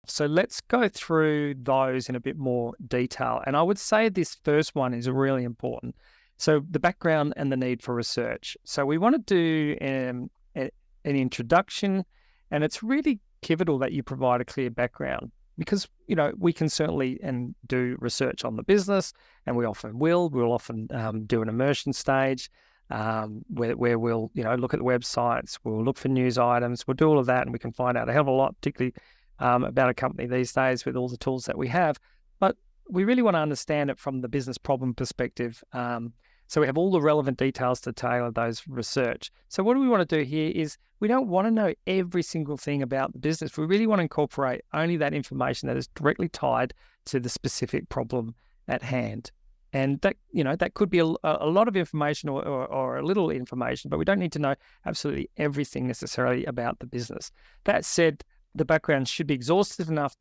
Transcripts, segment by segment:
So let's go through those in a bit more detail. And I would say this first one is really important. So the background and the need for research. So we want to do an introduction, and it's really pivotal that you provide a clear background because, we can certainly and do research on the business, and we often will. We'll often do an immersion stage where we'll, look at the websites, we'll look for news items, we'll do all of that, and we can find out a hell of a lot, particularly about a company these days with all the tools that we have. But we really want to understand it from the business problem perspective. So we have all the relevant details to tailor those research. So what do we want to do here is we don't want to know every single thing about the business. We really want to incorporate only that information that is directly tied to the specific problem at hand. And that, that could be a lot of information or a little information, but we don't need to know absolutely everything necessarily about the business. That said, the background should be exhaustive enough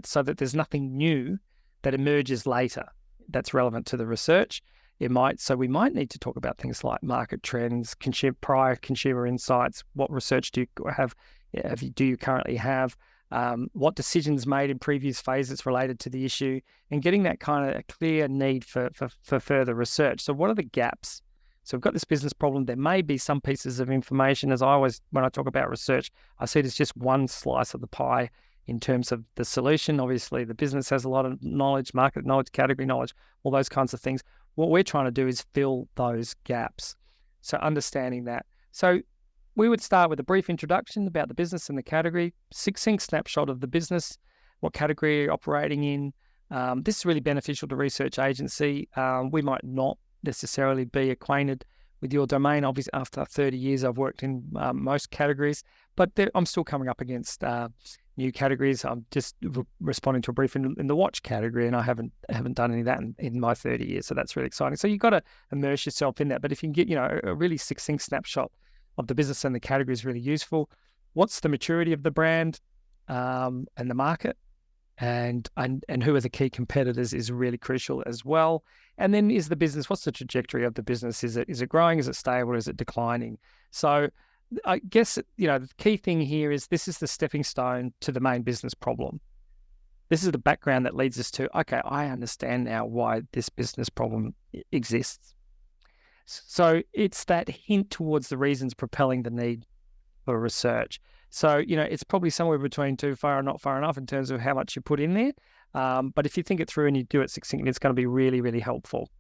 so that there's nothing new that emerges later that's relevant to the research. We might need to talk about things like market trends, prior consumer insights. What research do you have? Do you currently have? What decisions made in previous phases related to the issue, and getting that kind of a clear need for further research. So what are the gaps? So we've got this business problem. There may be some pieces of information, when I talk about research, I see it as just one slice of the pie in terms of the solution. Obviously, the business has a lot of knowledge, market knowledge, category knowledge, all those kinds of things. What we're trying to do is fill those gaps. So understanding that. So we would start with a brief introduction about the business and the category, succinct snapshot of the business, what category you're operating in. This is really beneficial to research agency. We might not necessarily be acquainted with your domain. Obviously, after 30 years, I've worked in most categories, but I'm still coming up against new categories. I'm just responding to a brief in the watch category, and I haven't done any of that in my 30 years. So that's really exciting. So you've got to immerse yourself in that. But if you can get, a really succinct snapshot of the business and the category is really useful. What's the maturity of the brand and the market, and who are the key competitors is really crucial as well. And then what's the trajectory of the business? Is it growing? Is it stable? Is it declining? So I guess, the key thing here is this is the stepping stone to the main business problem. This is the background that leads us to, okay, I understand now why this business problem exists. So it's that hint towards the reasons propelling the need for research. So, it's probably somewhere between too far and not far enough in terms of how much you put in there. But if you think it through and you do it succinctly, it's going to be really, really helpful.